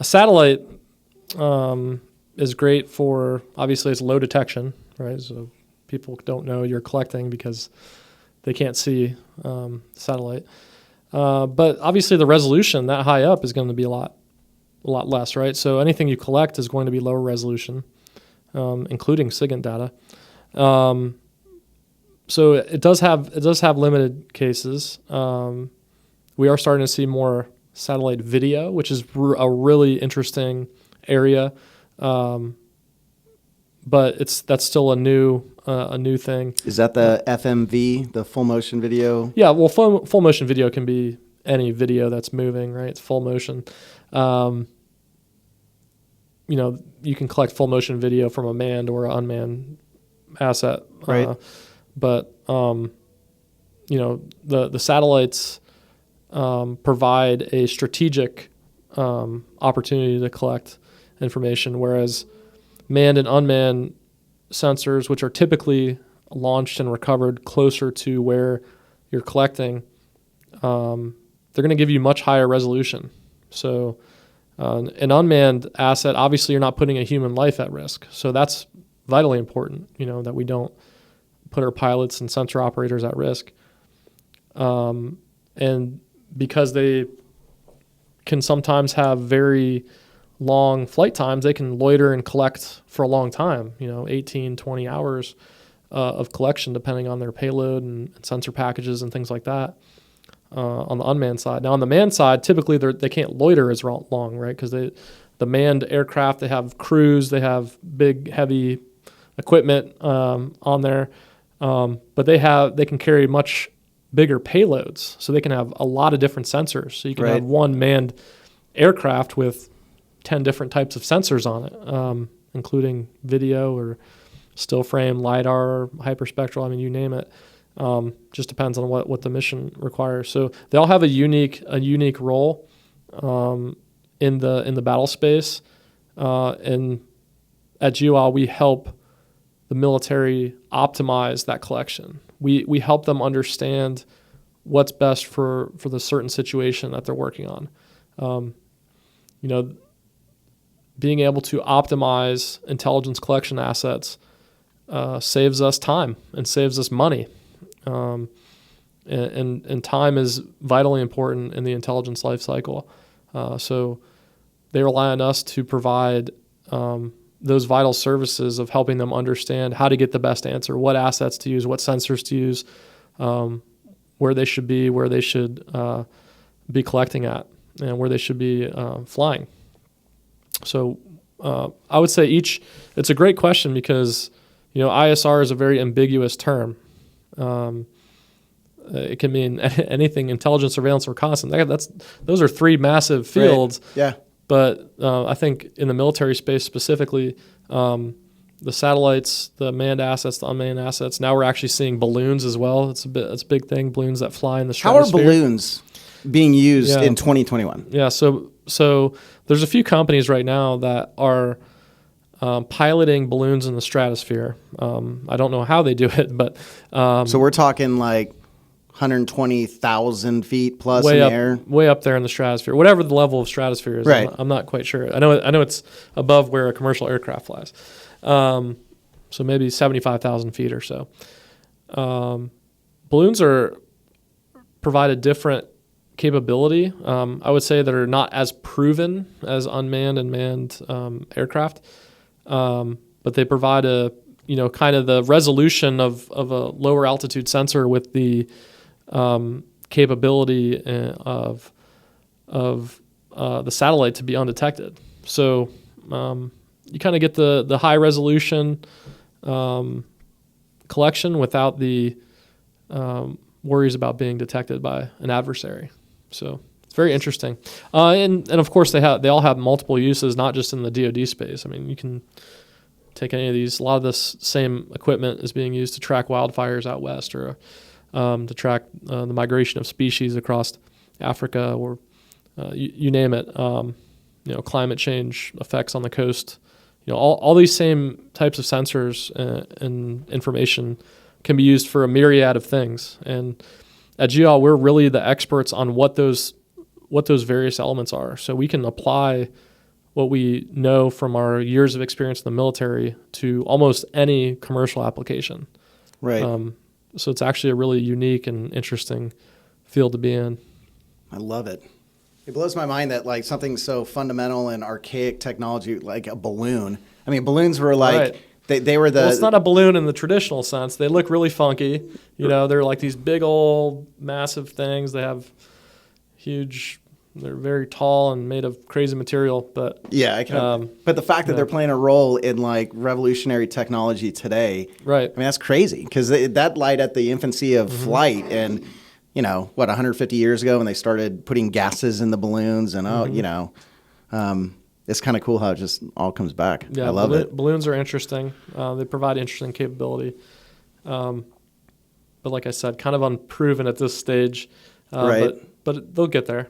A satellite is great for, obviously, it's low detection, right? So people don't know you're collecting because they can't see satellite. But obviously the resolution that high up is going to be a lot less, right? So anything you collect is going to be lower resolution, including SIGINT data. So it does have limited cases. We are starting to see more satellite video, which is a really interesting area. But that's still a new thing. Is that the FMV, the full motion video? Yeah, well, full motion video can be any video that's moving, right? It's full motion. You can collect full motion video from a manned or unmanned asset, right? But the satellites provide a strategic opportunity to collect information, whereas manned and unmanned sensors, which are typically launched and recovered closer to where you're collecting, they're going to give you much higher resolution. So an unmanned asset, obviously you're not putting a human life at risk. So that's vitally important, that we don't put our pilots and sensor operators at risk. And because they can sometimes have very long flight times, they can loiter and collect for a long time, 18, 20 hours of collection, depending on their payload and sensor packages and things like that on the unmanned side. Now, on the manned side, typically they can't loiter as long, right? Because the manned aircraft, they have crews, they have big, heavy equipment on there, but they can carry much bigger payloads, so they can have a lot of different sensors. So you can have one manned aircraft with 10 different types of sensors on it, including video or still frame, LiDAR, hyperspectral, I mean, you name it. Just depends on what the mission requires. So they all have a unique role in the battle space. And at Geo Owl, we help the military optimize that collection. We help them understand what's best for the certain situation that they're working on. Being able to optimize intelligence collection assets saves us time and saves us money. And time is vitally important in the intelligence life cycle. So they rely on us to provide those vital services of helping them understand how to get the best answer, what assets to use, what sensors to use, where they should be collecting at, and where they should be flying. So I would say it's a great question because, ISR is a very ambiguous term. It can mean anything, intelligence, surveillance, or reconnaissance. Those are three massive fields. Right. Yeah. But I think in the military space specifically, the satellites, the manned assets, the unmanned assets. Now we're actually seeing balloons as well. It's a big thing. Balloons that fly in the stratosphere. How are balloons being used in 2021? Yeah. So there's a few companies right now that are piloting balloons in the stratosphere. I don't know how they do it, but so we're talking like 120,000 feet plus in the air, way up there in the stratosphere, whatever the level of stratosphere is. Right. I'm not quite sure. I know it's above where a commercial aircraft flies. So maybe 75,000 feet or so. Balloons provide a different capability. I would say that are not as proven as unmanned and manned aircraft, but they provide kind of the resolution of a lower altitude sensor with the capability of the satellite to be undetected. So you kind of get the high resolution collection without the worries about being detected by an adversary. So it's very interesting. And of course they all have multiple uses, not just in the DoD space. I mean, you can take any of these. A lot of this same equipment is being used to track wildfires out west, or to track the migration of species across Africa, or you name it. Climate change effects on the coast. All these same types of sensors and information can be used for a myriad of things. And at Geo Owl, we're really the experts on what those various elements are. So we can apply what we know from our years of experience in the military to almost any commercial application. Right. So it's actually a really unique and interesting field to be in. I love it. It blows my mind that like something so fundamental and archaic technology like a balloon. I mean, balloons were like they were the. Well, it's not a balloon in the traditional sense. They look really funky. You know, they're like these big old massive things. They have huge. They're very tall and made of crazy material. But yeah, I can. But the fact that they're playing a role in like revolutionary technology today, right? I mean, that's crazy because that light at the infancy of flight and. You know, 150 years ago when they started putting gases in the balloons and, it's kind of cool how it just all comes back. Yeah, I love it. Balloons are interesting. They provide interesting capability. But like I said, kind of unproven at this stage. Right. But they'll get there.